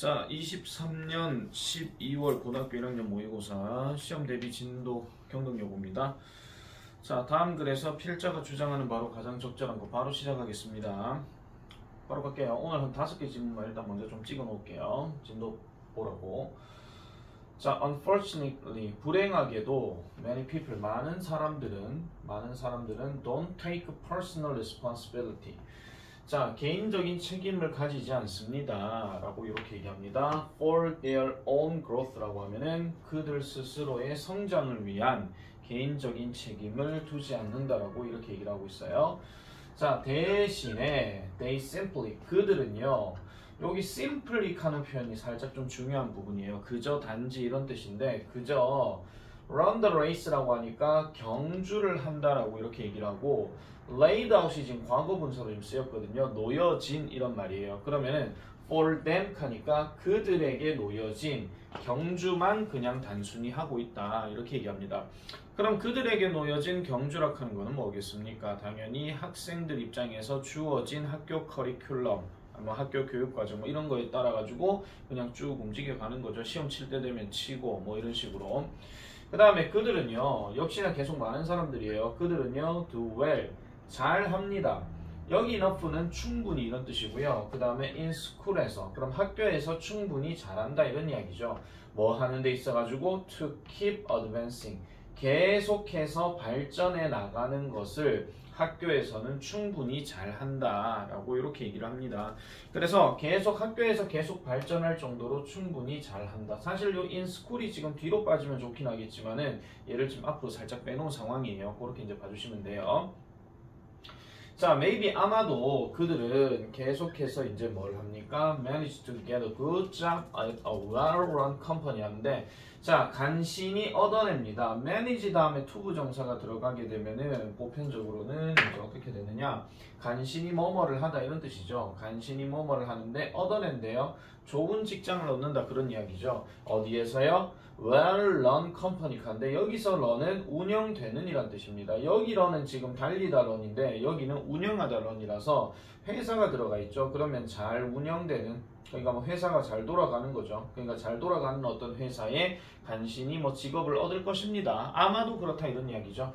자, 23년 12월 고등학교 1학년 모의고사 시험 대비 진도 경동여부입니다. 자, 다음 글에서 필자가 주장하는 바로 가장 적절한 거 바로 시작하겠습니다. 바로 갈게요. 오늘 한 5개 질문만 일단 먼저 좀 찍어 놓을게요. 진도 보라고. 자, unfortunately, 불행하게도 많은 사람들은 don't take personal responsibility. 자, 개인적인 책임을 가지지 않습니다. 라고 이렇게 얘기합니다. For their own growth라고 하면은 그들 스스로의 성장을 위한 개인적인 책임을 두지 않는다라고 이렇게 얘기를 하고 있어요. 자, 대신에 they simply, 그들은요, 여기 simply 하는 표현이 살짝 좀 중요한 부분이에요. 그저 단지 이런 뜻인데, 그저 run the race라고 하니까 경주를 한다라고 이렇게 얘기를 하고, laid out이 지금 과거 분사로 지금 쓰였거든요. 놓여진 이런 말이에요. 그러면은 for them 하니까 그들에게 놓여진 경주만 그냥 단순히 하고 있다 이렇게 얘기합니다. 그럼 그들에게 놓여진 경주라 하는 거는 뭐겠습니까? 당연히 학생들 입장에서 주어진 학교 커리큘럼, 뭐 학교 교육과정 뭐 이런 거에 따라 가지고 그냥 쭉 움직여 가는 거죠. 시험 칠 때 되면 치고 뭐 이런 식으로. 그 다음에 그들은요, 역시나 계속 많은 사람들이에요. 그들은요, do well, 잘 합니다. 여기 enough는 충분히 이런 뜻이고요. 그 다음에 in school에서, 그럼 학교에서 충분히 잘한다 이런 이야기죠. 뭐 하는 데 있어가지고 to keep advancing, 계속해서 발전해 나가는 것을 학교에서는 충분히 잘한다 라고 이렇게 얘기를 합니다. 그래서 계속 학교에서 계속 발전할 정도로 충분히 잘한다. 사실 요 in school이 지금 뒤로 빠지면 좋긴 하겠지만은 얘를 지금 앞으로 살짝 빼놓은 상황이에요. 그렇게 이제 봐주시면 돼요. 자, maybe 아마도 그들은 계속해서 이제 뭘 합니까? manage to get a good job at a well-run company 하는데, 자, 간신히 얻어냅니다. manage 다음에 to 부정사가 들어가게 되면은 보편적으로는 이제 어떻게 되느냐? 간신히 뭐뭐를 하다 이런 뜻이죠. 간신히 뭐뭐를 하는데 얻어낸대요. 좋은 직장을 얻는다 그런 이야기죠. 어디에서요? well-run company인데 여기서 run은 운영되는 이란 뜻입니다. 여기 run은 지금 달리다 run인데 여기는 운영하다 run이라서 회사가 들어가 있죠. 그러면 잘 운영되는, 그러니까 뭐 회사가 잘 돌아가는 거죠. 그러니까 잘 돌아가는 어떤 회사에 간신히 뭐 직업을 얻을 것입니다. 아마도 그렇다 이런 이야기죠.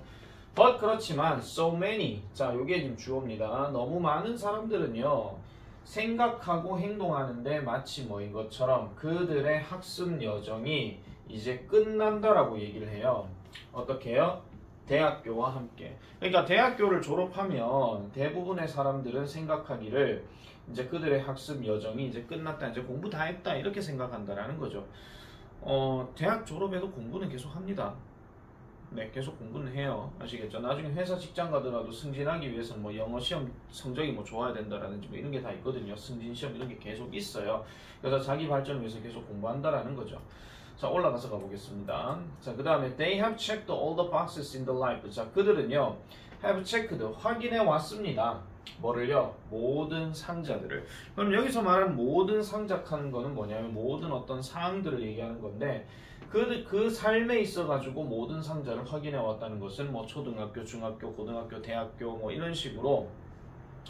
But 그렇지만 so many, 자 요게 지금 주어입니다. 너무 많은 사람들은요 생각하고 행동하는데 마치 뭐인 것처럼 그들의 학습 여정이 이제 끝난다라고 얘기를 해요. 어떻게 해요? 대학교와 함께. 그러니까 대학교를 졸업하면 대부분의 사람들은 생각하기를 이제 그들의 학습 여정이 이제 끝났다, 이제 공부 다 했다 이렇게 생각한다라는 거죠. 대학 졸업해도 공부는 계속 합니다. 네, 계속 공부는 해요. 아시겠죠? 나중에 회사 직장 가더라도 승진하기 위해서 뭐 영어 시험 성적이 뭐 좋아야 된다라든지 뭐 이런 게 다 있거든요. 승진 시험 이런 게 계속 있어요. 그래서 자기 발전을 위해서 계속 공부한다라는 거죠. 자, 올라가서 가보겠습니다. 자, 그 다음에 they have checked all the boxes in the life. 자, 그들은요 have checked, 확인해 왔습니다. 뭐를요? 모든 상자들을. 그럼 여기서 말하는 모든 상자하는 거는 뭐냐면 모든 어떤 사항들을 얘기하는 건데 그 삶에 있어가지고 모든 상자를 확인해 왔다는 것은 뭐 초등학교, 중학교, 고등학교, 대학교 뭐 이런 식으로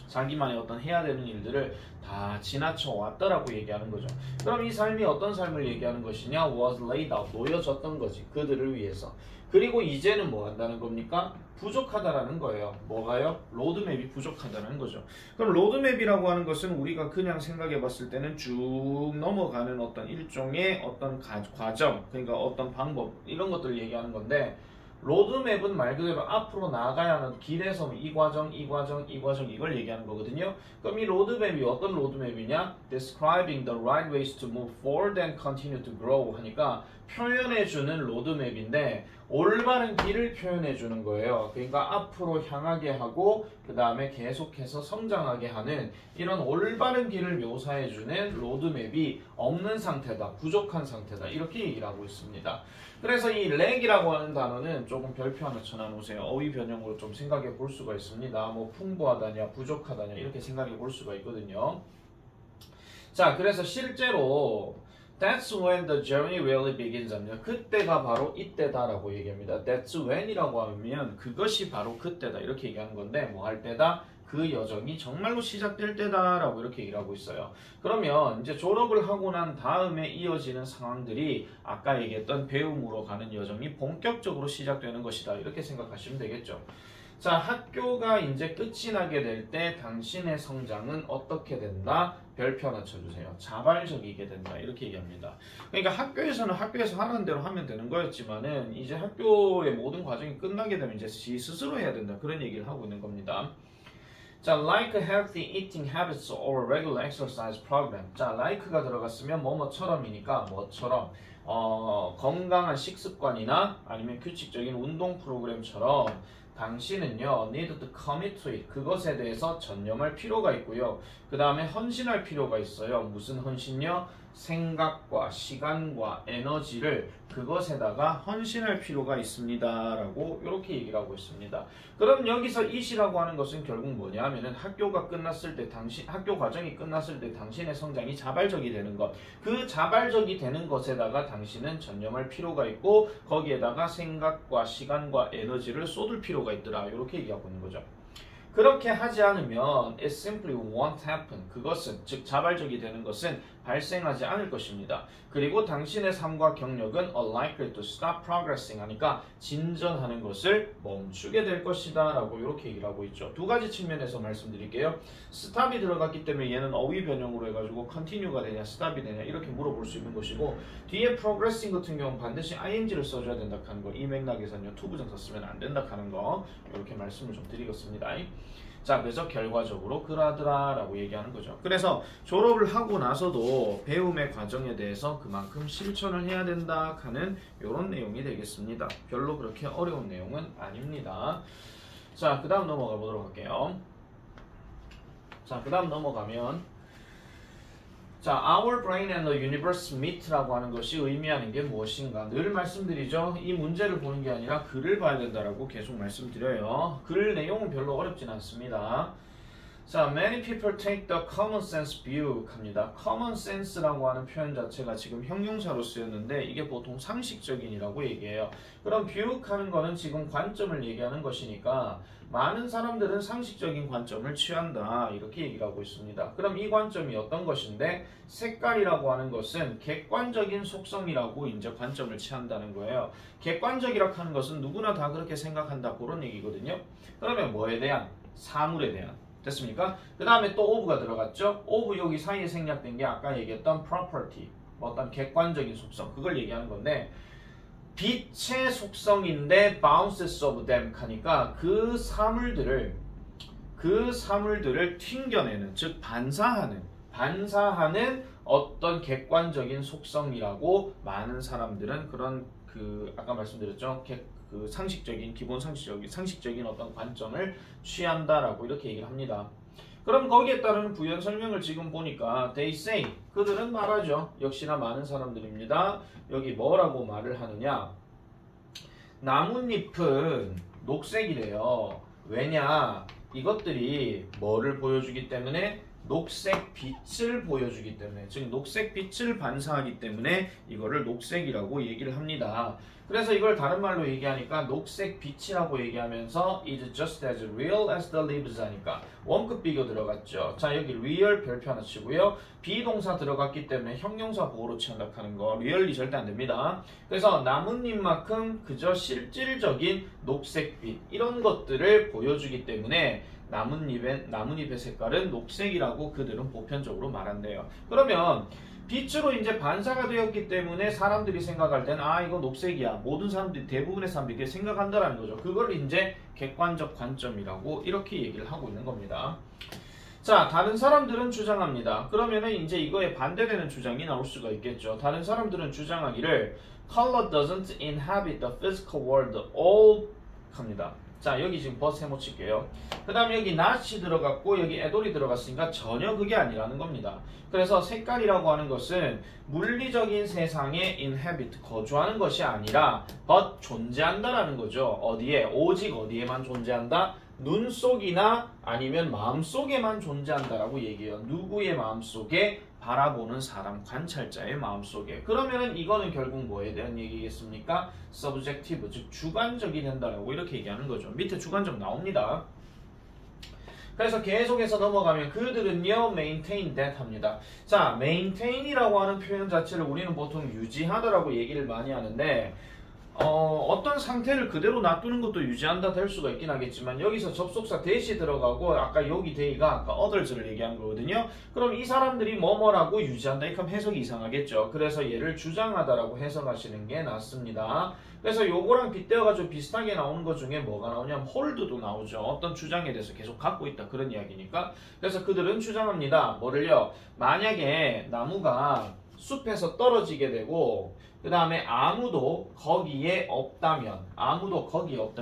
자기만의 어떤 해야 되는 일들을 다 지나쳐 왔다라고 얘기하는 거죠. 그럼 이 삶이 어떤 삶을 얘기하는 것이냐? was laid out, 놓여졌던 거지. 그들을 위해서. 그리고 이제는 뭐 한다는 겁니까? 부족하다라는 거예요. 뭐가요? 로드맵이 부족하다는 거죠. 그럼 로드맵이라고 하는 것은 우리가 그냥 생각해 봤을 때는 쭉 넘어가는 어떤 일종의 어떤 과정, 그러니까 어떤 방법, 이런 것들을 얘기하는 건데, 로드맵은 말 그대로 앞으로 나아가야 하는 길에서 이 과정, 이 과정, 이 과정 이걸 얘기하는 거거든요. 그럼 이 로드맵이 어떤 로드맵이냐? Describing the right ways to move forward and continue to grow 하니까 표현해주는 로드맵인데 올바른 길을 표현해주는 거예요. 그러니까 앞으로 향하게 하고 그 다음에 계속해서 성장하게 하는 이런 올바른 길을 묘사해주는 로드맵이 없는 상태다, 부족한 상태다 이렇게 얘기를 하고 있습니다. 그래서 이 렉이라고 하는 단어는 조금 별표 하나 쳐놔놓으세요. 어휘 변형으로 좀 생각해 볼 수가 있습니다. 뭐 풍부하다냐 부족하다냐 이렇게 생각해 볼 수가 있거든요. 자, 그래서 실제로 That's when the journey really begins 합니다. 그때가 바로 이때다라고 얘기합니다. That's when이라고 하면 그것이 바로 그때다 이렇게 얘기하는 건데 뭐 할 때다? 그 여정이 정말로 시작될 때다라고 이렇게 얘기를 하고 있어요. 그러면 이제 졸업을 하고 난 다음에 이어지는 상황들이 아까 얘기했던 배움으로 가는 여정이 본격적으로 시작되는 것이다. 이렇게 생각하시면 되겠죠. 자, 학교가 이제 끝이 나게 될 때 당신의 성장은 어떻게 된다? 별표 하나 쳐주세요. 자발적이게 된다. 이렇게 얘기합니다. 그러니까 학교에서는 학교에서 하는 대로 하면 되는 거였지만은 이제 학교의 모든 과정이 끝나게 되면 이제 지 스스로 해야 된다. 그런 얘기를 하고 있는 겁니다. 자, like healthy eating habits or regular exercise program. 자, like가 들어갔으면 뭐뭐처럼이니까 뭐처럼 건강한 식습관이나 아니면 규칙적인 운동 프로그램처럼 당신은요 need to commit to it. 그것에 대해서 전념할 필요가 있고요. 그 다음에 헌신할 필요가 있어요. 무슨 헌신요? 생각과 시간과 에너지를 그것에다가 헌신할 필요가 있습니다 라고 이렇게 얘기를 하고 있습니다. 그럼 여기서 it이라고 하는 것은 결국 뭐냐 하면은 학교가 끝났을 때 학교 과정이 끝났을 때 당신의 성장이 자발적이 되는 것, 그 자발적이 되는 것에다가 당신은 전념할 필요가 있고 거기에다가 생각과 시간과 에너지를 쏟을 필요가 있더라 이렇게 얘기하고 있는 거죠. 그렇게 하지 않으면 it simply won't happen. 그것은 즉 자발적이 되는 것은 발생하지 않을 것입니다. 그리고 당신의 삶과 경력은 unlikely to stop progressing 하니까 진전하는 것을 멈추게 될 것이다 라고 이렇게 얘기를 하고 있죠. 두 가지 측면에서 말씀드릴게요. stop이 들어갔기 때문에 얘는 어휘 변형으로 해가지고 continue가 되냐 stop이 되냐 이렇게 물어볼 수 있는 것이고, 뒤에 progressing 같은 경우는 반드시 ing를 써줘야 된다 하는 거, 이 맥락에서는요 투부정사 쓰면 안 된다 하는 거 이렇게 말씀을 좀 드리겠습니다. 자, 그래서 결과적으로 그러하더라 라고 얘기하는 거죠. 그래서 졸업을 하고 나서도 배움의 과정에 대해서 그만큼 실천을 해야 된다 하는 이런 내용이 되겠습니다. 별로 그렇게 어려운 내용은 아닙니다. 자, 그 다음 넘어가 보도록 할게요. 자, 그 다음 넘어가면 자, our brain and the universe meet라고 하는 것이 의미하는 게 무엇인가? 늘 말씀드리죠. 이 문제를 보는 게 아니라 글을 봐야 된다라고 계속 말씀드려요. 글 내용은 별로 어렵진 않습니다. 자, many people take the common sense view 합니다. common sense라고 하는 표현 자체가 지금 형용사로 쓰였는데 이게 보통 상식적인이라고 얘기해요. 그럼 view 하는 거는 지금 관점을 얘기하는 것이니까 많은 사람들은 상식적인 관점을 취한다 이렇게 얘기를 하고 있습니다. 그럼 이 관점이 어떤 것인데, 색깔이라고 하는 것은 객관적인 속성이라고 이제 관점을 취한다는 거예요. 객관적이라고 하는 것은 누구나 다 그렇게 생각한다 그런 얘기거든요. 그러면 뭐에 대한? 사물에 대한. 됐습니까? 그 다음에 또 of가 들어갔죠. of 여기 사이에 생략된 게 아까 얘기했던 property, 어떤 객관적인 속성, 그걸 얘기하는 건데, 빛의 속성인데 bounces of them 하니까 그 사물들을 튕겨내는, 즉 반사하는 어떤 객관적인 속성이라고 많은 사람들은 그런 아까 말씀드렸죠. 상식적인 상식적인 어떤 관점을 취한다라고 이렇게 얘기를 합니다. 그럼 거기에 따르는 부연 설명을 지금 보니까 they say, 그들은 말하죠. 역시나 많은 사람들입니다. 여기 뭐라고 말을 하느냐? 나뭇잎은 녹색이래요. 왜냐? 이것들이 뭐를 보여주기 때문에? 녹색 빛을 보여주기 때문에, 즉 녹색 빛을 반사하기 때문에 이거를 녹색이라고 얘기를 합니다. 그래서 이걸 다른 말로 얘기하니까 녹색 빛이라고 얘기하면서 is just as real as the leaves 하니까 원급 비교 들어갔죠. 자, 여기 real 별표 하나 치고요. 비동사 들어갔기 때문에 형용사 보호로 취한다 하는 거 real이 절대 안 됩니다. 그래서 나뭇잎만큼 그저 실질적인 녹색빛 이런 것들을 보여주기 때문에 나뭇잎의 색깔은 녹색이라고 그들은 보편적으로 말한대요. 그러면 빛으로 이제 반사가 되었기 때문에 사람들이 생각할 때는 이거 녹색이야. 모든 사람들이, 대부분의 사람들이 이렇게 생각한다라는 거죠. 그걸 이제 객관적 관점이라고 이렇게 얘기를 하고 있는 겁니다. 자, 다른 사람들은 주장합니다. 그러면은 이제 이거에 반대되는 주장이 나올 수가 있겠죠. 다른 사람들은 주장하기를 color doesn't inhabit the physical world all 합니다. 자, 여기 지금 버스 세모 칠게요. 그 다음에 여기 not이 들어갔고 여기 애돌이 들어갔으니까 전혀 그게 아니라는 겁니다. 그래서 색깔이라고 하는 것은 물리적인 세상에 inhabit, 거주하는 것이 아니라 but 존재한다라는 거죠. 어디에? 오직 어디에만 존재한다? 눈 속이나 아니면 마음 속에만 존재한다라고 얘기해요. 누구의 마음 속에? 바라보는 사람, 관찰자의 마음속에. 그러면은 이거는 결국 뭐에 대한 얘기겠습니까? subjective, 즉 주관적이 된다라고 이렇게 얘기하는 거죠. 밑에 주관적 나옵니다. 그래서 계속해서 넘어가면 그들은요 maintain that 합니다. 자, maintain이라고 하는 표현 자체를 우리는 보통 유지하다라고 얘기를 많이 하는데 어떤 상태를 그대로 놔두는 것도 유지한다 될 수가 있긴 하겠지만 여기서 접속사 that이 들어가고 아까 여기 they가 아까 others를 얘기한 거거든요. 그럼 이 사람들이 뭐뭐라고 유지한다. 이렇게 하면 해석이 이상하겠죠. 그래서 얘를 주장하다라고 해석하시는 게 낫습니다. 그래서 요거랑 빗대어가지고 비슷하게 나오는 것 중에 뭐가 나오냐면 hold도 나오죠. 어떤 주장에 대해서 계속 갖고 있다 그런 이야기니까. 그래서 그들은 주장합니다. 뭐를요? 만약에 나무가 숲에서 떨어지게 되고 그 다음에 아무도 거기에 없다면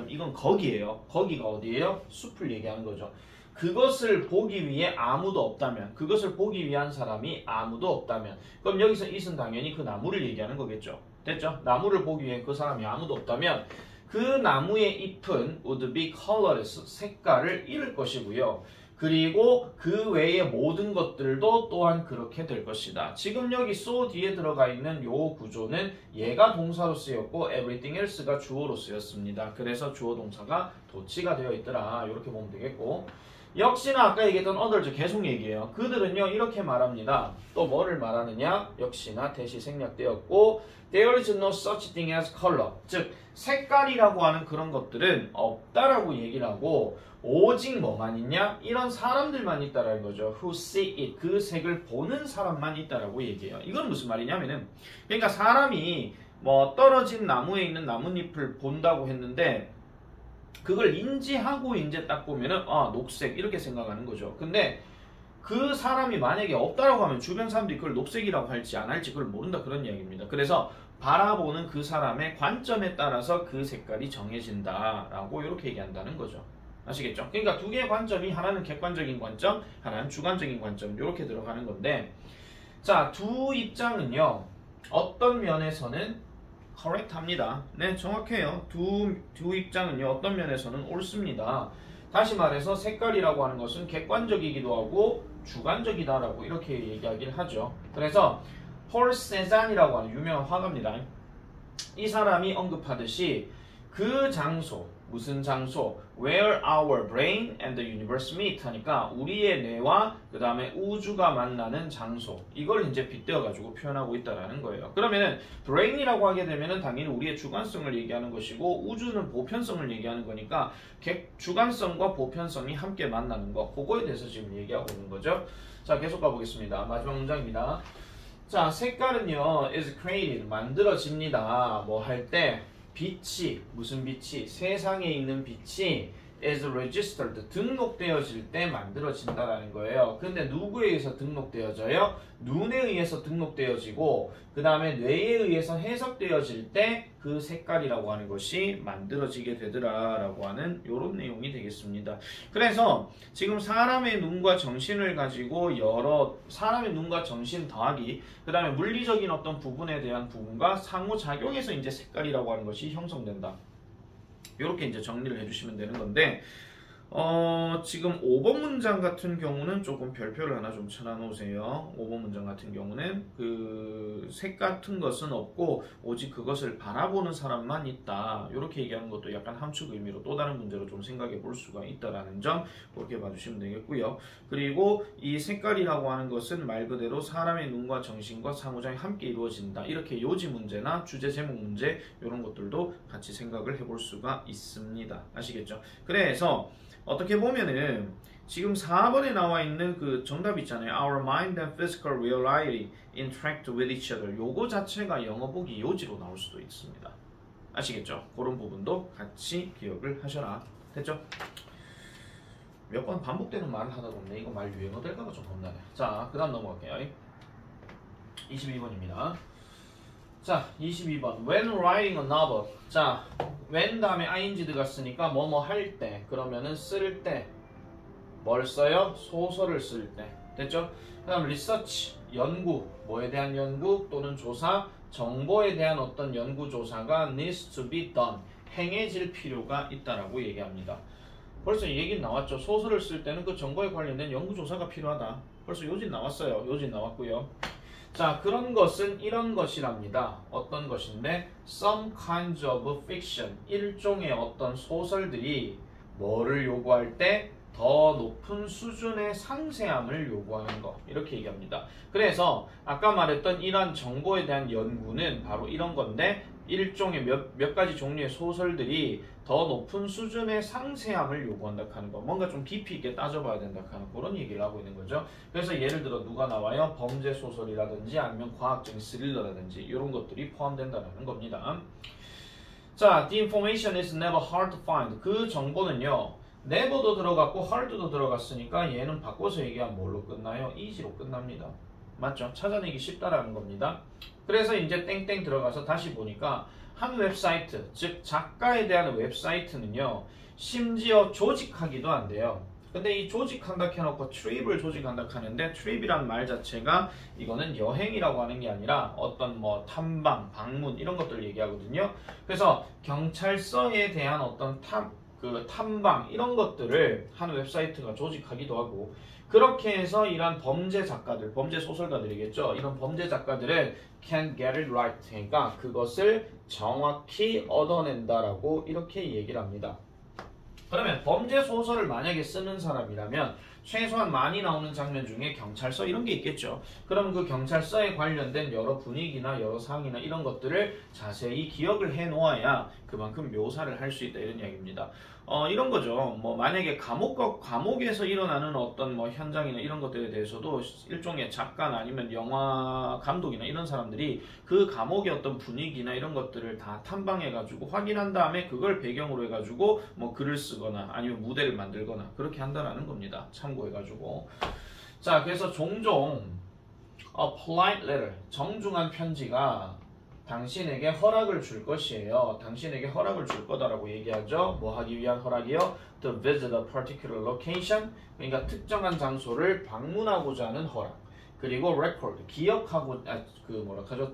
이건 거기예요. 거기가 어디예요? 숲을 얘기하는 거죠. 그것을 보기 위해 아무도 없다면, 그것을 보기 위한 사람이 아무도 없다면, 그럼 여기서 it은 당연히 그 나무를 얘기하는 거겠죠. 됐죠? 나무를 보기 위해 그 사람이 아무도 없다면 그 나무의 잎은 would be colorless, 색깔을 잃을 것이고요. 그리고 그 외의 모든 것들도 또한 그렇게 될 것이다. 지금 여기 so 뒤에 들어가 있는 요 구조는 얘가 동사로 쓰였고 everything else가 주어로 쓰였습니다. 그래서 주어 동사가 도치가 되어 있더라. 이렇게 보면 되겠고, 역시나 아까 얘기했던 others 계속 얘기해요. 그들은요 이렇게 말합니다. 또 뭐를 말하느냐? 역시나 대시 생략되었고 there is no such thing as color, 즉 색깔이라고 하는 그런 것들은 없다라고 얘기를 하고 오직 뭐만 있냐? 이런 사람들만 있다라는 거죠. Who see it, 그 색을 보는 사람만 있다라고 얘기해요. 이건 무슨 말이냐면은, 그러니까 사람이 뭐 떨어진 나무에 있는 나뭇잎을 본다고 했는데 그걸 인지하고 이제 딱 보면은 녹색 이렇게 생각하는 거죠. 근데 그 사람이 만약에 없다라고 하면 주변 사람들이 그걸 녹색이라고 할지 안 할지 그걸 모른다 그런 이야기입니다. 그래서 바라보는 그 사람의 관점에 따라서 그 색깔이 정해진다라고 이렇게 얘기한다는 거죠. 아시겠죠? 그러니까 두 개의 관점이 하나는 객관적인 관점, 하나는 주관적인 관점 이렇게 들어가는 건데, 자, 두 입장은요 어떤 면에서는 correct합니다. 네, 정확해요. 두 입장은요 어떤 면에서는 옳습니다. 다시 말해서 색깔이라고 하는 것은 객관적이기도 하고 주관적이다라고 이렇게 얘기하기를 하죠. 그래서 폴 세잔이라고 하는 유명한 화가입니다. 이 사람이 언급하듯이 그 장소, 무슨 장소? Where our brain and the universe meet 하니까 우리의 뇌와 그 다음에 우주가 만나는 장소, 이걸 이제 빗대어가지고 표현하고 있다라는 거예요. 그러면은 brain이라고 하게 되면은 당연히 우리의 주관성을 얘기하는 것이고 우주는 보편성을 얘기하는 거니까 주관성과 보편성이 함께 만나는 거, 그거에 대해서 지금 얘기하고 있는 거죠. 자, 계속 가보겠습니다. 마지막 문장입니다. 자, 색깔은요 is created, 만들어집니다. 뭐 할 때 빛이, 무슨 빛이? 세상에 있는 빛이 is registered, 등록되어질 때 만들어진다라는 거예요. 근데 누구에 의해서 등록되어져요? 눈에 의해서 등록되어지고 그 다음에 뇌에 의해서 해석되어질 때 그 색깔이라고 하는 것이 만들어지게 되더라 라고 하는 이런 내용이 되겠습니다. 그래서 지금 사람의 눈과 정신을 가지고 사람의 눈과 정신 더하기 그 다음에 물리적인 어떤 부분에 대한 부분과 상호작용해서 이제 색깔이라고 하는 것이 형성된다. 이렇게 이제 정리를 해주시면 되는 건데, 지금 5번 문장 같은 경우는 조금 별표를 하나 좀 쳐놔놓으세요. 5번 문장 같은 경우는 그 색 같은 것은 없고 오직 그것을 바라보는 사람만 있다. 이렇게 얘기하는 것도 약간 함축 의미로 또 다른 문제로 좀 생각해 볼 수가 있다라는 점 그렇게 봐주시면 되겠고요. 그리고 이 색깔이라고 하는 것은 말 그대로 사람의 눈과 정신과 상호작용이 함께 이루어진다. 이렇게 요지 문제나 주제 제목 문제 이런 것들도 같이 생각을 해볼 수가 있습니다. 아시겠죠? 그래서 어떻게 보면은 지금 4번에 나와 있는 그 정답 있잖아요. Our mind and physical reality interact with each other. 요거 자체가 영어 보기 요지로 나올 수도 있습니다. 아시겠죠? 그런 부분도 같이 기억을 하셔라. 됐죠? 몇 번 반복되는 말을 하다 보면 이거 말 유행어 될까가 좀 겁나네. 자, 그 다음 넘어갈게요. 22번입니다. 자, 22번. When writing a novel. 자, when 다음에 ing 들어갔으니까 뭐뭐 할 때, 그러면은 쓸 때, 뭘 써요? 소설을 쓸 때. 됐죠? 그 다음 research, 연구, 뭐에 대한 연구 또는 조사, 정보에 대한 어떤 연구 조사가 needs to be done, 행해질 필요가 있다라고 얘기합니다. 벌써 얘기 나왔죠. 소설을 쓸 때는 그 정보에 관련된 연구 조사가 필요하다. 벌써 요진 나왔어요. 요진 나왔고요. 자, 그런 것은 이런 것이랍니다. 어떤 것인데 some kinds of fiction, 일종의 어떤 소설들이 뭐를 요구할 때? 더 높은 수준의 상세함을 요구하는 거 이렇게 얘기합니다. 그래서 아까 말했던 이러한 정보에 대한 연구는 바로 이런 건데 일종의 몇 가지 종류의 소설들이 더 높은 수준의 상세함을 요구한다 하는 거 뭔가 좀 깊이 있게 따져봐야 된다 하는 그런 얘기를 하고 있는 거죠. 그래서 예를 들어 누가 나와요? 범죄 소설이라든지 아니면 과학적인 스릴러라든지 이런 것들이 포함된다는 겁니다. 자, the information is never hard to find. 그 정보는요. never도 들어갔고 hard도 들어갔으니까 얘는 바꿔서 얘기하면 뭘로 끝나요? easy로 끝납니다. 맞죠? 찾아내기 쉽다라는 겁니다. 그래서 이제 땡땡 들어가서 다시 보니까 한 웹사이트, 즉 작가에 대한 웹사이트는요. 심지어 조직하기도 안 돼요. 근데 이 조직한다 해놓고 트립을 조직한다 하는데 트립이란 말 자체가 이거는 여행이라고 하는 게 아니라 어떤 뭐 탐방, 방문 이런 것들을 얘기하거든요. 그래서 경찰서에 대한 어떤 탐방 이런 것들을 한 웹사이트가 조직하기도 하고 그렇게 해서 이런 범죄 작가들, 범죄 소설가들이겠죠. 이런 범죄 작가들은 can get it right. 그러니까 그것을 정확히 얻어낸다라고 이렇게 얘기를 합니다. 그러면 범죄 소설을 만약에 쓰는 사람이라면 최소한 많이 나오는 장면 중에 경찰서 이런 게 있겠죠. 그럼 그 경찰서에 관련된 여러 분위기나 여러 상황이나 이런 것들을 자세히 기억을 해 놓아야 그만큼 묘사를 할 수 있다 이런 이야기입니다. 이런 거죠. 뭐 만약에 감옥에서 일어나는 어떤 뭐 현장이나 이런 것들에 대해서도 일종의 작가나 아니면 영화 감독이나 이런 사람들이 그 감옥의 어떤 분위기나 이런 것들을 다 탐방해가지고 확인한 다음에 그걸 배경으로 해가지고 뭐 글을 쓰거나 아니면 무대를 만들거나 그렇게 한다라는 겁니다. 참고해가지고. 자, 그래서 종종 polite letter, 정중한 편지가 당신에게 허락을 줄 것이에요. 당신에게 허락을 줄 거다라고 얘기하죠. 뭐 하기 위한 허락이요? To visit a particular location. 그러니까 특정한 장소를 방문하고자 하는 허락. 그리고 record,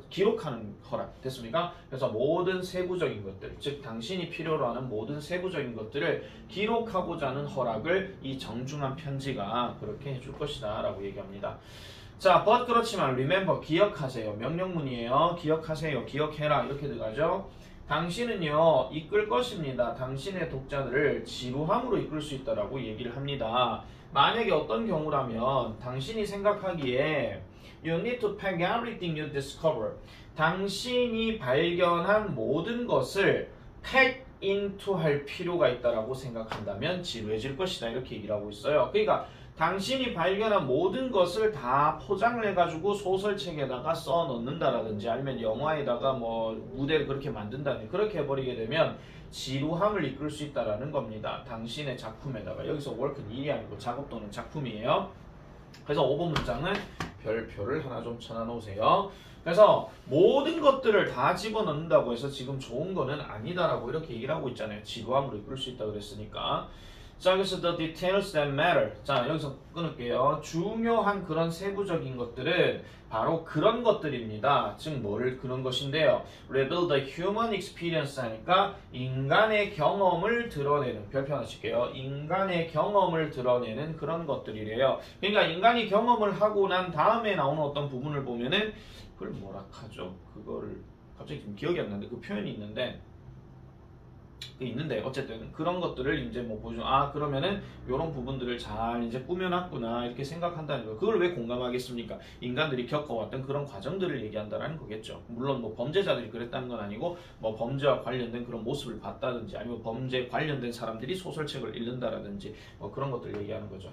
기록하는 허락. 됐습니까? 그래서 모든 세부적인 것들, 즉 당신이 필요로 하는 모든 세부적인 것들을 기록하고자 하는 허락을 이 정중한 편지가 그렇게 해줄 것이다 라고 얘기합니다. 자, but 그렇지만 remember, 기억하세요. 명령문이에요. 기억하세요. 기억해라. 이렇게 들어가죠. 당신은요, 이끌 것입니다. 당신의 독자들을 지루함으로 이끌 수 있다라고 얘기를 합니다. 만약에 어떤 경우라면 당신이 생각하기에 You need to pack everything you discover. 당신이 발견한 모든 것을 pack into 할 필요가 있다라고 생각한다면 지루해질 것이다. 이렇게 얘기를 하고 있어요. 그러니까 당신이 발견한 모든 것을 다 포장을 해가지고 소설책에다가 써 넣는다라든지 아니면 영화에다가 뭐 무대를 그렇게 만든다든지 그렇게 해버리게 되면 지루함을 이끌 수 있다라는 겁니다. 당신의 작품에다가. 여기서 work는 일이 아니고 작업 또는 작품이에요. 그래서 5번 문장은 별표를 하나 좀 쳐놔놓으세요. 그래서 모든 것들을 다 집어넣는다고 해서 지금 좋은 거는 아니다라고 이렇게 얘기를 하고 있잖아요. 지루함으로 이끌 수 있다고 그랬으니까. 자, 그래서 the details that matter. 자, 여기서 끊을게요. 중요한 그런 세부적인 것들은 바로 그런 것들입니다. 즉, 그런 것인데요. reveal the human experience 하니까 인간의 경험을 드러내는, 별표 하나 칠게요. 인간의 경험을 드러내는 그런 것들이래요. 그러니까 인간이 경험을 하고 난 다음에 나오는 어떤 부분을 보면은 그걸 뭐라 하죠? 그거를 갑자기 지금 기억이 안 나는데 그 표현이 있는데 어쨌든 그런 것들을 이제 뭐 보죠. 아, 그러면은 이런 부분들을 잘 이제 꾸며놨구나 이렇게 생각한다는 거. 그걸 왜 공감하겠습니까? 인간들이 겪어왔던 그런 과정들을 얘기한다는 거겠죠. 물론 뭐 범죄자들이 그랬다는 건 아니고 뭐 범죄와 관련된 그런 모습을 봤다든지 아니면 범죄 관련된 사람들이 소설책을 읽는다라든지 뭐 그런 것들을 얘기하는 거죠.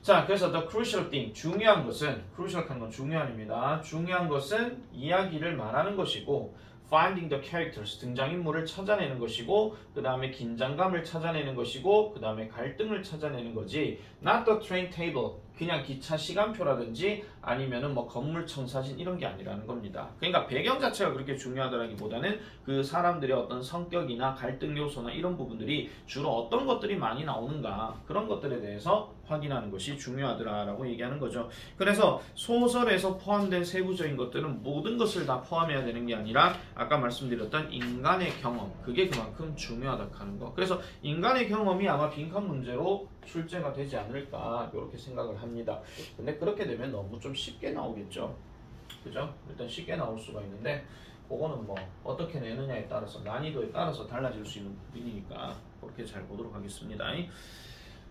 자, 그래서 the crucial thing, 중요한 것은, crucial한 건 중요한입니다. 중요한 것은 이야기를 말하는 것이고 finding the characters, 등장인물을 찾아내는 것이고 그 다음에 긴장감을 찾아내는 것이고 그 다음에 갈등을 찾아내는 거지 not the train table, 그냥 기차 시간표라든지 아니면은 뭐 건물 청사진 이런 게 아니라는 겁니다. 그러니까 배경 자체가 그렇게 중요하다라기보다는 그 사람들의 어떤 성격이나 갈등 요소나 이런 부분들이 주로 어떤 것들이 많이 나오는가 그런 것들에 대해서 확인하는 것이 중요하더라라고 얘기하는 거죠. 그래서 소설에서 포함된 세부적인 것들은 모든 것을 다 포함해야 되는 게 아니라 아까 말씀드렸던 인간의 경험, 그게 그만큼 중요하다 하는 거. 그래서 인간의 경험이 아마 빈칸 문제로 출제가 되지 않을까 이렇게 생각을 합니다. 근데 그렇게 되면 너무 좀 쉽게 나오겠죠. 그죠? 일단 쉽게 나올 수가 있는데 그거는 뭐 어떻게 내느냐에 따라서 난이도에 따라서 달라질 수 있는 부분이니까 그렇게 잘 보도록 하겠습니다.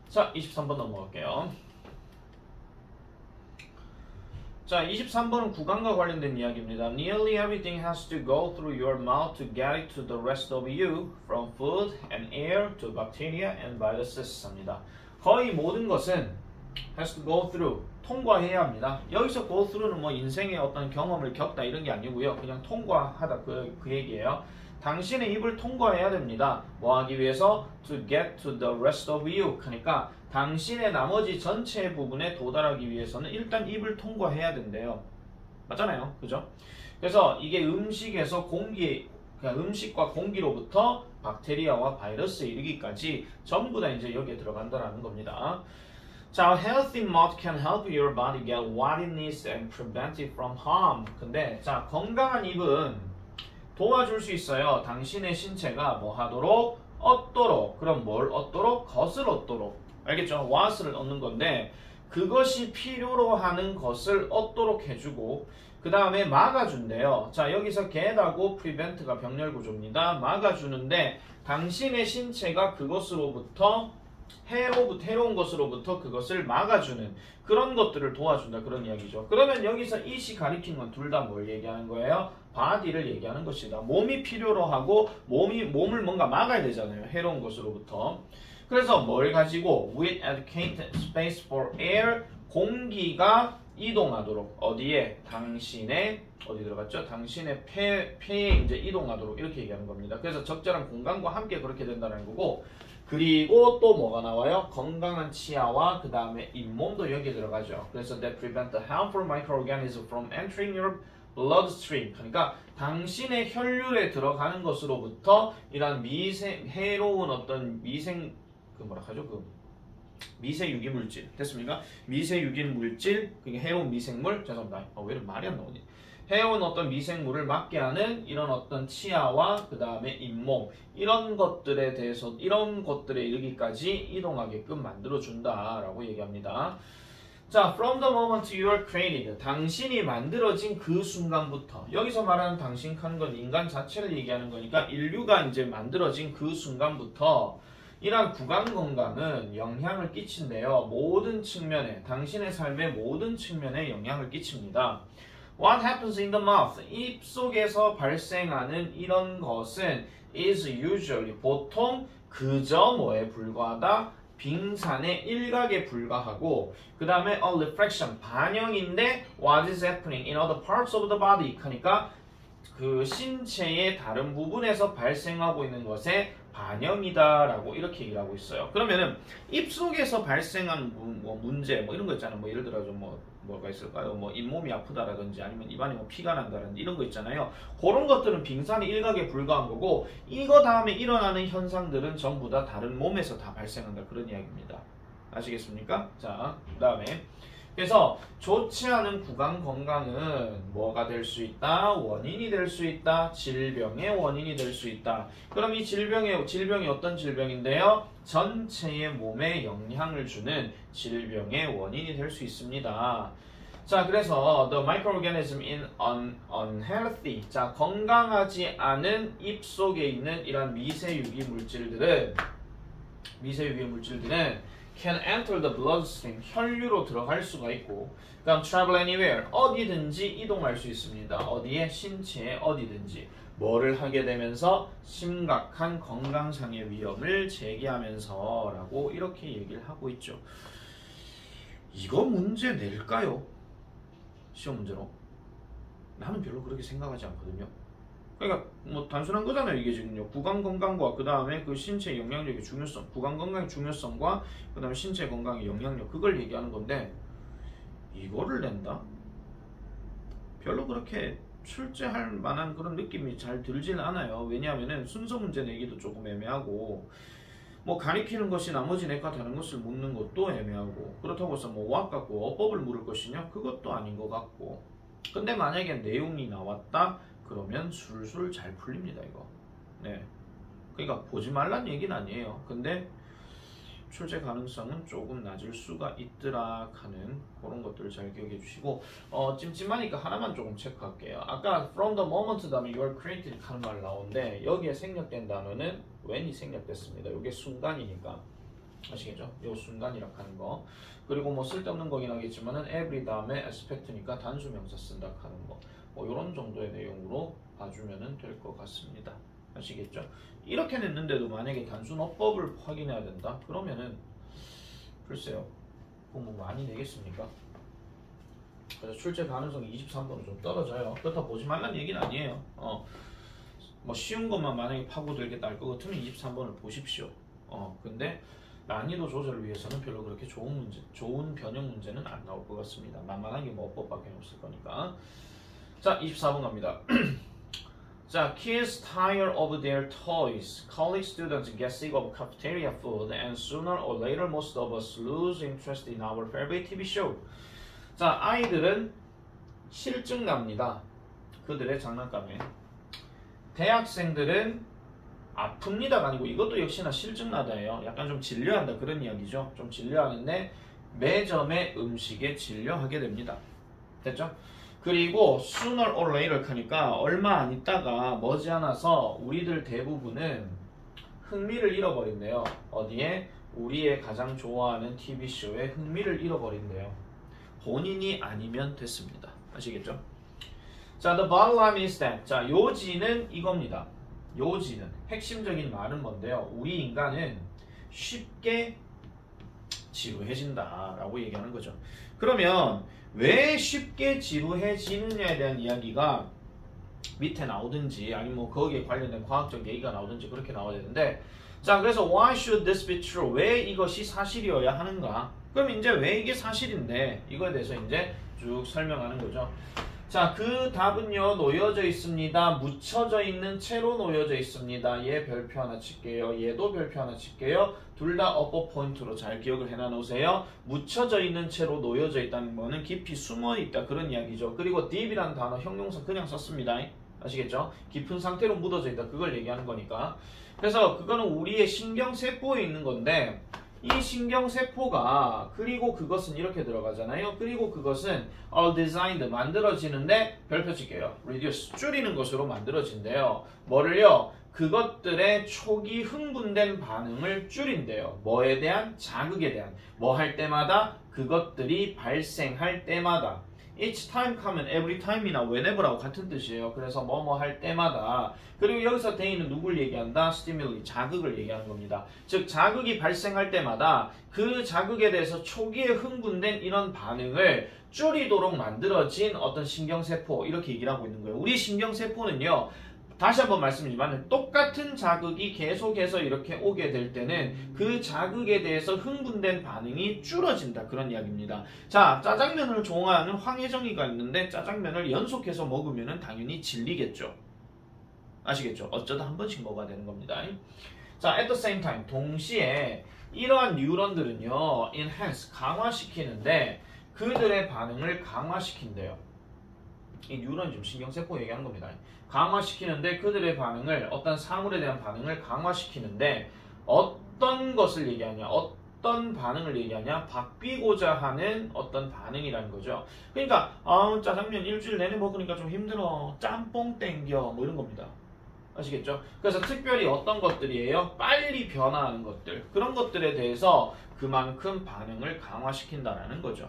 자, 23번 넘어갈게요. 자, 23번은 구강과 관련된 이야기입니다. Nearly everything has to go through your mouth to get it to the rest of you, from food and air to bacteria and viruses 합니다. 거의 모든 것은 has to go through, 통과해야 합니다. 여기서 go through는 뭐 인생의 어떤 경험을 겪다 이런 게 아니고요. 그냥 통과하다 그 얘기예요. 당신의 입을 통과해야 됩니다. 뭐 하기 위해서? To get to the rest of you. 그러니까 당신의 나머지 전체 부분에 도달하기 위해서는 일단 입을 통과해야 된대요. 맞잖아요. 그죠? 그래서 이게 음식에서 그러니까 음식과 공기로부터 박테리아와 바이러스에 이르기까지 전부 다 이제 여기에 들어간다라는 겁니다. 자, healthy mouth can help your body get what it needs and prevent it from harm. 근데 자, 건강한 입은 도와줄 수 있어요. 당신의 신체가 뭐 하도록? 얻도록. 그럼 뭘 얻도록? 것을 얻도록. 알겠죠? what을 얻는 건데 그것이 필요로 하는 것을 얻도록 해주고 그 다음에 막아준대요. 자, 여기서 get하고 prevent가 병렬구조입니다. 막아주는데 당신의 신체가 그것으로부터 해로운 것으로부터 그것을 막아주는 그런 것들을 도와준다 그런 이야기죠. 그러면 여기서 it이 가리키는 건 둘 다 뭘 얘기하는 거예요? body를 얘기하는 것이다. 몸이 필요로 하고 몸을 뭔가 막아야 되잖아요. 해로운 것으로부터. 그래서 뭘 가지고 with adequate space for air 공기가 이동하도록 어디에? 당신의 어디 들어갔죠? 당신의 폐에 이제 이동하도록 이렇게 얘기하는 겁니다. 그래서 적절한 공간과 함께 그렇게 된다는 거고 그리고 또 뭐가 나와요? 건강한 치아와 그 다음에 잇몸도 여기에 들어가죠. 그래서 that prevent the harmful microorganisms from entering your bloodstream. 그러니까 당신의 혈류에 들어가는 것으로부터 이런 해로운 어떤 미세 유기 물질 됐습니까? 미세 유기 물질, 그게 해로운 미생물, 죄송합니다. 왜 이렇게 말이 안 나오니? 해온 어떤 미생물을 막게 하는 이런 어떤 치아와 그 다음에 잇몸 이런 것들에 대해서 이런 것들에 이르기까지 이동하게끔 만들어준다라고 얘기합니다. 자, from the moment you are created 당신이 만들어진 그 순간부터 여기서 말하는 당신 하는 건 인간 자체를 얘기하는 거니까 인류가 이제 만들어진 그 순간부터 이러한 구강 건강은 영향을 끼친대요. 모든 측면에 당신의 삶의 모든 측면에 영향을 끼칩니다. What happens in the mouth? 입 속에서 발생하는 이런 것은 is usually 보통 그저 뭐에 불과하다? 빙산의 일각에 불과하고 그 다음에 a reflection 반영인데 what is happening in other parts of the body 그러니까 그 신체의 다른 부분에서 발생하고 있는 것의 반영이다라고 이렇게 얘기를 하고 있어요. 그러면은 입속에서 발생한 뭐 문제 뭐 이런 거 있잖아요. 뭐 예를 들어서 뭐가 있을까요? 뭐 잇몸이 아프다라든지 아니면 입안에 뭐 피가 난다든지 이런 거 있잖아요. 그런 것들은 빙산의 일각에 불과한 거고 이거 다음에 일어나는 현상들은 전부 다 다른 몸에서 다 발생한다 그런 이야기입니다. 아시겠습니까? 자, 그 다음에 그래서 좋지 않은 구강 건강은 뭐가 될 수 있다? 원인이 될 수 있다. 질병의 원인이 될 수 있다. 그럼 이 질병이 어떤 질병인데요? 전체의 몸에 영향을 주는 질병의 원인이 될 수 있습니다. 자, 그래서 the microorganism in unhealthy 자, 건강하지 않은 입 속에 있는 이런 미세유기 물질들은 can enter the bloodstream 혈류로 들어갈 수가 있고 그다음 travel anywhere 어디든지 이동할 수 있습니다. 어디에? 신체에 어디든지 뭐를 하게 되면서 심각한 건강상의 위험을 제기하면서 라고 이렇게 얘기를 하고 있죠. 이거 문제 낼까요? 시험 문제로? 나는 별로 그렇게 생각하지 않거든요. 그러니까 뭐 단순한 거잖아요. 이게 지금요. 구강 건강과 그 다음에 그 신체 영향력의 중요성, 구강 건강의 중요성과 그 다음에 신체 건강의 영향력 그걸 얘기하는 건데 이거를 낸다? 별로 그렇게 출제할 만한 그런 느낌이 잘 들지는 않아요. 왜냐하면은 순서 문제 내기도 조금 애매하고 뭐 가리키는 것이 나머지 내과 다른 것을 묻는 것도 애매하고 그렇다고 해서 뭐 what 갖고 어법을 물을 것이냐? 그것도 아닌 것 같고 근데 만약에 내용이 나왔다? 그러면 술술 잘 풀립니다 이거. 네, 그러니까 보지 말란 얘기는 아니에요. 근데 출제 가능성은 조금 낮을 수가 있더라 하는 그런 것들을 잘 기억해 주시고 찜찜하니까 하나만 조금 체크할게요. 아까 from the moment 다음에 you are created 하는 말 나오는데 여기에 생략된 단어는 when이 생략됐습니다. 이게 순간이니까 아시겠죠? 요 순간이라 하는 거. 그리고 뭐 쓸데없는 거긴 하겠지만은 every 다음에 aspect니까 단수 명사 쓴다 하는 거. 뭐 요런 정도의 내용으로 봐주면 될 것 같습니다. 아시겠죠? 이렇게 냈는데도 만약에 단순어법을 확인해야 된다? 그러면은 글쎄요. 뭐 많이 내겠습니까? 그래서 출제 가능성이 23번은 좀 떨어져요. 그렇다 보지 말란 얘기는 아니에요. 뭐 쉬운 것만 만약에 파고들겠다 할 것 같으면 23번을 보십시오. 근데 난이도 조절을 위해서는 별로 그렇게 좋은 변형 문제는 안 나올 것 같습니다. 만만한 게 뭐 어법밖에 없을 거니까. 자, 24번 갑니다. 자, kids tire of their toys. College students get sick of cafeteria food, and sooner or later most of us lose interest in our favorite TV show. 자, 아이들은 실증 납니다. 그들의 장난감에. 대학생들은 아픕니다가 아니고 이것도 역시나 실증나다예요. 약간 좀 진료한다 그런 이야기죠. 좀 진료하는데 매점의 음식에 진료하게 됩니다. 됐죠? 그리고 sooner or later 하니까 얼마 안 있다가 머지않아서 우리들 대부분은 흥미를 잃어버린대요. 어디에? 우리의 가장 좋아하는 TV쇼에 흥미를 잃어버린대요. 본인이 아니면 됐습니다. 아시겠죠? 자, the bottom line is that. 자, 요지는 이겁니다. 요지는 핵심적인 말은 뭔데요? 우리 인간은 쉽게 지루해진다 라고 얘기하는 거죠. 그러면 왜 쉽게 지루해지느냐에 대한 이야기가 밑에 나오든지 아니면 뭐 거기에 관련된 과학적 얘기가 나오든지 그렇게 나와야 되는데, 자, 그래서 why should this be true? 왜 이것이 사실이어야 하는가? 그럼 이제 왜 이게 사실인데 이거에 대해서 이제 쭉 설명하는 거죠. 자, 그 답은요 놓여져 있습니다. 묻혀져 있는 채로 놓여져 있습니다. 얘 별표 하나 칠게요. 얘도 별표 하나 칠게요. 둘 다 어법 포인트로 잘 기억을 해놔 놓으세요. 묻혀져 있는 채로 놓여져 있다는 거는 깊이 숨어 있다 그런 이야기죠. 그리고 deep이라는 단어 형용사 그냥 썼습니다. 아시겠죠? 깊은 상태로 묻어져 있다 그걸 얘기하는 거니까. 그래서 그거는 우리의 신경세포에 있는 건데, 이 신경세포가 그리고 그것은 이렇게 들어가잖아요. 그리고 그것은 all designed 만들어지는데 별표 칠게요. reduce 줄이는 것으로 만들어진대요. 뭐를요? 그것들의 초기 흥분된 반응을 줄인대요. 뭐에 대한? 자극에 대한. 뭐 할 때마다? 그것들이 발생할 때마다. each time 하면 every time이나 whenever하고 같은 뜻이에요. 그래서 뭐뭐 할 때마다. 그리고 여기서 대인은 누굴 얘기한다? stimuli, 자극을 얘기하는 겁니다. 즉 자극이 발생할 때마다 그 자극에 대해서 초기에 흥분된 이런 반응을 줄이도록 만들어진 어떤 신경세포, 이렇게 얘기를 하고 있는 거예요. 우리 신경세포는요, 다시 한번 말씀드리지만 똑같은 자극이 계속해서 이렇게 오게 될 때는 그 자극에 대해서 흥분된 반응이 줄어진다 그런 이야기입니다. 자, 짜장면을 좋아하는 황혜정이가 있는데 짜장면을 연속해서 먹으면 당연히 질리겠죠. 아시겠죠? 어쩌다 한 번씩 먹어야 되는 겁니다. 자, at the same time 동시에 이러한 뉴런들은요 enhance 강화시키는데 그들의 반응을 강화시킨대요. 이 뉴런 지금 신경세포 얘기하는 겁니다. 강화시키는데 그들의 반응을, 어떤 사물에 대한 반응을 강화시키는데 어떤 것을 얘기하냐, 어떤 반응을 얘기하냐, 바뀌고자 하는 어떤 반응이라는 거죠. 그러니까 짜장면 일주일 내내 먹으니까 좀 힘들어, 짬뽕 땡겨, 뭐 이런 겁니다. 아시겠죠? 그래서 특별히 어떤 것들이에요? 빨리 변화하는 것들, 그런 것들에 대해서 그만큼 반응을 강화시킨다는 거죠.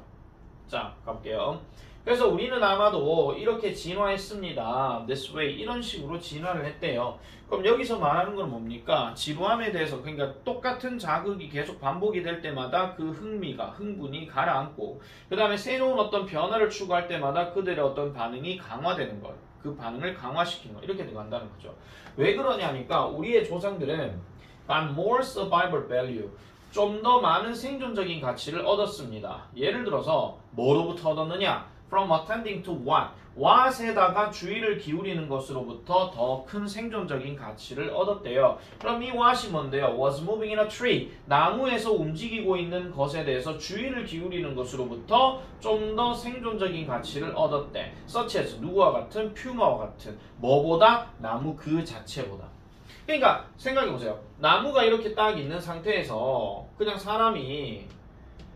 자, 가볼게요. 그래서 우리는 아마도 이렇게 진화했습니다. This way, 이런 식으로 진화를 했대요. 그럼 여기서 말하는 건 뭡니까? 지루함에 대해서, 그러니까 똑같은 자극이 계속 반복이 될 때마다 그 흥분이 가라앉고, 그 다음에 새로운 어떤 변화를 추구할 때마다 그들의 어떤 반응이 강화되는 것, 그 반응을 강화시키는 것, 이렇게 들어간다는 거죠. 왜 그러냐니까 우리의 조상들은 got more survival value, 좀 더 많은 생존적인 가치를 얻었습니다. 예를 들어서 뭐로부터 얻었느냐? From attending to what? what에다가 주의를 기울이는 것으로부터 더 큰 생존적인 가치를 얻었대요. 그럼 이 what이 뭔데요? Was moving in a tree. 나무에서 움직이고 있는 것에 대해서 주의를 기울이는 것으로부터 좀 더 생존적인 가치를 얻었대. Such as 누구와 같은? 퓨마와 같은. 뭐보다? 나무 그 자체보다. 그러니까 생각해보세요. 나무가 이렇게 딱 있는 상태에서 그냥 사람이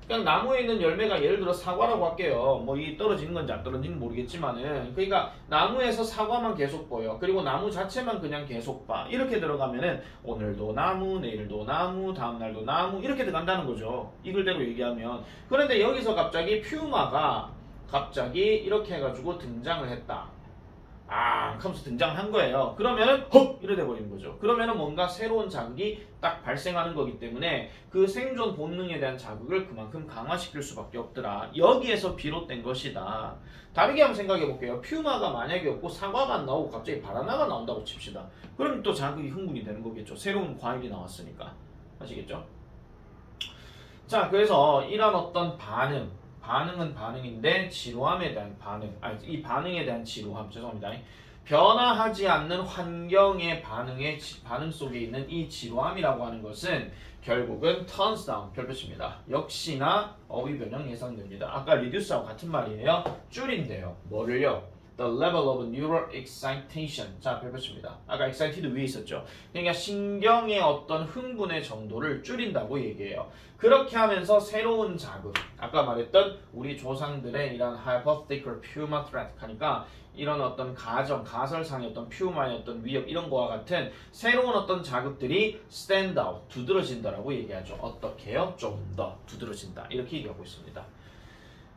그냥 나무에 있는 열매가 예를 들어 사과라고 할게요. 뭐 이 떨어지는 건지 안 떨어지는지 모르겠지만은 그러니까 나무에서 사과만 계속 보여. 그리고 나무 자체만 그냥 계속 봐. 이렇게 들어가면은 오늘도 나무, 내일도 나무, 다음날도 나무 이렇게 들어간다는 거죠. 이 글대로 얘기하면. 그런데 여기서 갑자기 퓨마가 갑자기 이렇게 해가지고 등장을 했다. 하면서 등장한 거예요. 그러면은 헉! 이래 돼버리는 거죠. 그러면은 뭔가 새로운 자극이 딱 발생하는 거기 때문에 그 생존 본능에 대한 자극을 그만큼 강화시킬 수밖에 없더라. 여기에서 비롯된 것이다. 다르게 한번 생각해 볼게요. 퓨마가 만약에 없고 사과가 안 나오고 갑자기 바나나가 나온다고 칩시다. 그럼 또 자극이 흥분이 되는 거겠죠. 새로운 과일이 나왔으니까. 아시겠죠? 자, 그래서 이런 어떤 반응은 반응인데 지루함에 대한 반응, 이 반응에 대한 지루함, 죄송합니다. 변화하지 않는 환경의 반응 속에 있는 이 지루함이라고 하는 것은 결국은 turns down, 별표입니다. 역시나 어휘 변형 예상됩니다. 아까 reduce하고 같은 말이에요. 줄인대요. 뭐를요? The level of neural excitation. 자, 별표입니다. 아까 excited 위에 있었죠. 그러니까 신경의 어떤 흥분의 정도를 줄인다고 얘기해요. 그렇게 하면서 새로운 자극, 아까 말했던 우리 조상들의 이런 hypothetical puma threat 하니까 이런 어떤 가설상의 어떤 퓨마의 어떤 위협 이런 거와 같은 새로운 어떤 자극들이 stand out, 두드러진다라고 얘기하죠. 어떻게요? 좀 더 두드러진다. 이렇게 얘기하고 있습니다.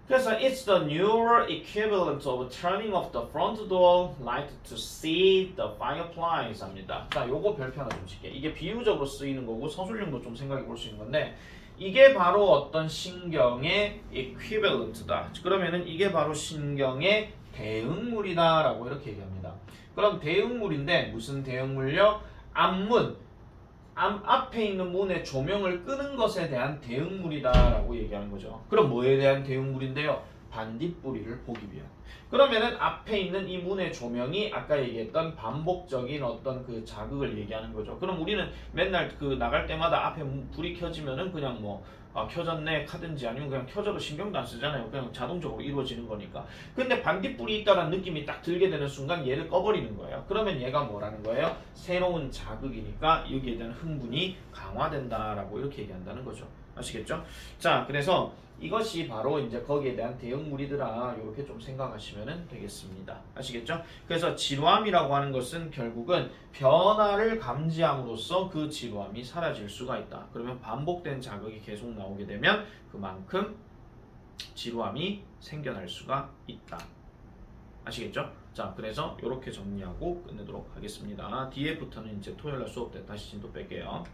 그래서 it's the neural equivalent of turning off the front door light to see the fireflies 합니다. 자, 요거 별표 하나 좀 칠게요. 이게 비유적으로 쓰이는 거고 서술형도 좀 생각해 볼 수 있는 건데 이게 바로 어떤 신경의 equivalent다. 그러면은 이게 바로 신경의 대응물이다 라고 이렇게 얘기합니다. 그럼 대응물인데 무슨 대응물요? 앞에 있는 문의 조명을 끄는 것에 대한 대응물이다 라고 얘기하는 거죠. 그럼 뭐에 대한 대응물인데요? 반딧불이를 보기 위한. 그러면은 앞에 있는 이 문의 조명이 아까 얘기했던 반복적인 어떤 그 자극을 얘기하는 거죠. 그럼 우리는 맨날 그 나갈 때마다 앞에 불이 켜지면은 그냥 뭐 켜졌네 카든지 아니면 그냥 켜져도 신경도 안 쓰잖아요. 그냥 자동적으로 이루어지는 거니까. 근데 반딧불이 있다는 느낌이 딱 들게 되는 순간 얘를 꺼버리는 거예요. 그러면 얘가 뭐라는 거예요? 새로운 자극이니까 여기에 대한 흥분이 강화된다라고 이렇게 얘기한다는 거죠. 아시겠죠? 자, 그래서 이것이 바로 이제 거기에 대한 대응물이더라. 이렇게 좀 생각하시면 되겠습니다. 아시겠죠? 그래서 지루함이라고 하는 것은 결국은 변화를 감지함으로써 그 지루함이 사라질 수가 있다. 그러면 반복된 자극이 계속 나오게 되면 그만큼 지루함이 생겨날 수가 있다. 아시겠죠? 자, 그래서 이렇게 정리하고 끝내도록 하겠습니다. 뒤에부터는 이제 토요일날 수업 때 다시 진도 뺄게요.